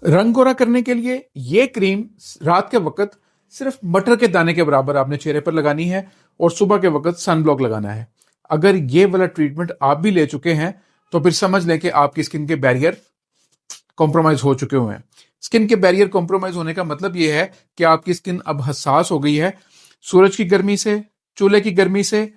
रंग गोरा करने के लिए ये क्रीम रात के वक्त सिर्फ मटर के दाने के बराबर आपने चेहरे पर लगानी है और सुबह के वक्त सन ब्लॉक लगाना है। अगर ये वाला ट्रीटमेंट आप भी ले चुके हैं तो फिर समझ लें कि आपकी स्किन के बैरियर कॉम्प्रोमाइज हो चुके हुए हैं। स्किन के बैरियर कॉम्प्रोमाइज होने का मतलब ये है कि आपकी स्किन अब हसास हो गई है सूरज की गर्मी से, चूल्हे की गर्मी से,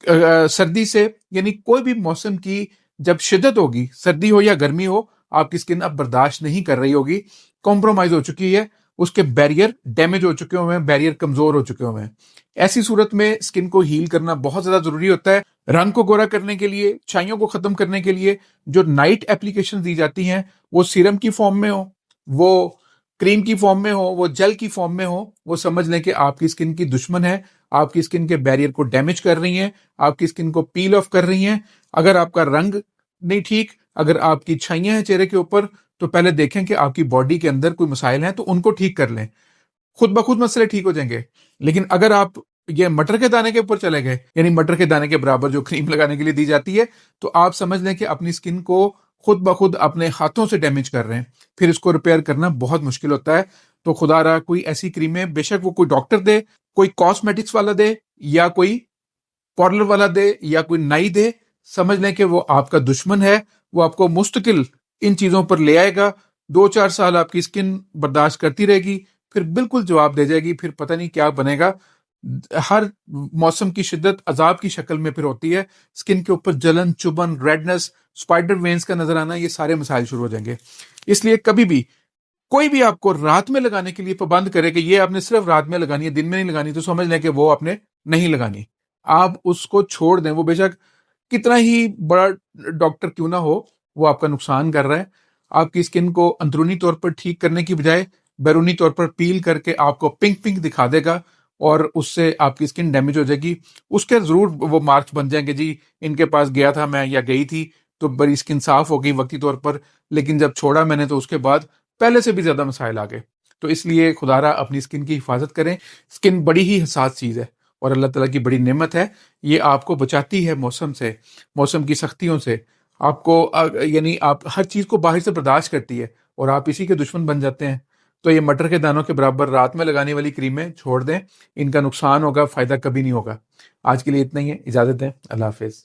सर्दी से, यानी कोई भी मौसम की जब शिद्दत होगी, सर्दी हो या गर्मी हो, आपकी स्किन अब बर्दाश्त नहीं कर रही होगी, कॉम्प्रोमाइज हो चुकी है, उसके बैरियर डैमेज हो चुके हुए हैं, बैरियर कमजोर हो चुके हुए हैं। ऐसी सूरत में स्किन को हील करना बहुत ज्यादा जरूरी होता है। रंग को गोरा करने के लिए, छाइयों को खत्म करने के लिए जो नाइट एप्लीकेशन दी जाती हैं, वो सीरम की फॉर्म में हो, वो क्रीम की फॉर्म में हो, वो जेल की फॉर्म में हो, वो समझ लें कि आपकी स्किन की दुश्मन है, आपकी स्किन के बैरियर को डैमेज कर रही हैं, आपकी स्किन को पील ऑफ कर रही हैं। अगर आपका रंग नहीं ठीक, अगर आपकी छाइयां हैं चेहरे के ऊपर, तो पहले देखें कि आपकी बॉडी के अंदर कोई मसाइल हैं तो उनको ठीक कर लें, खुद ब खुद मसले ठीक हो जाएंगे। लेकिन अगर आप ये मटर के दाने के ऊपर चले गए, यानी मटर के दाने के बराबर जो क्रीम लगाने के लिए दी जाती है, तो आप समझ लें कि अपनी स्किन को खुद ब खुद अपने हाथों से डैमेज कर रहे हैं। फिर इसको रिपेयर करना बहुत मुश्किल होता है। तो खुदारा कोई ऐसी क्रीमें, बेशक वो कोई डॉक्टर दे, कोई कॉस्मेटिक्स वाला दे, या कोई पार्लर वाला दे, या कोई नाई दे, समझ लें कि वो आपका दुश्मन है। वो आपको मुस्तकिल इन चीजों पर ले आएगा। 2-4 साल आपकी स्किन बर्दाश्त करती रहेगी, फिर बिल्कुल जवाब दे जाएगी, फिर पता नहीं क्या बनेगा। हर मौसम की शिद्दत अजाब की शक्ल में फिर होती है। स्किन के ऊपर जलन, चुभन, रेडनेस, स्पाइडर वेन्स का नजर आना, ये सारे मसाइल शुरू हो जाएंगे। इसलिए कभी भी कोई भी आपको रात में लगाने के लिए पाबंद करे कि ये आपने सिर्फ रात में लगानी है, दिन में नहीं लगानी, तो समझ लें कि वो आपने नहीं लगानी। आप उसको छोड़ दें, वो बेशक कितना ही बड़ा डॉक्टर क्यों ना हो, वो आपका नुकसान कर रहा है। आपकी स्किन को अंदरूनी तौर पर ठीक करने की बजाय बैरूनी तौर पर पील करके आपको पिंक पिंक दिखा देगा, और उससे आपकी स्किन डैमेज हो जाएगी। उसके जरूर वो मार्क्स बन जाएंगे, जी इनके पास गया था मैं या गई थी तो बड़ी स्किन साफ हो गई वक्ती तौर पर, लेकिन जब छोड़ा मैंने तो उसके बाद पहले से भी ज्यादा मसाइल आ गए। तो इसलिए खुदारा अपनी स्किन की हिफाजत करें। स्किन बड़ी ही हसास चीज है और अल्लाह ताला की बड़ी नेमत है। ये आपको बचाती है मौसम से, मौसम की सख्तियों से। आपको यानी आप हर चीज को बाहर से बर्दाश्त करती है और आप इसी के दुश्मन बन जाते हैं। तो ये मटर के दानों के बराबर रात में लगाने वाली क्रीमें छोड़ दें, इनका नुकसान होगा, फायदा कभी नहीं होगा। आज के लिए इतना ही है, इजाजत दें, अल्लाह हाफिज।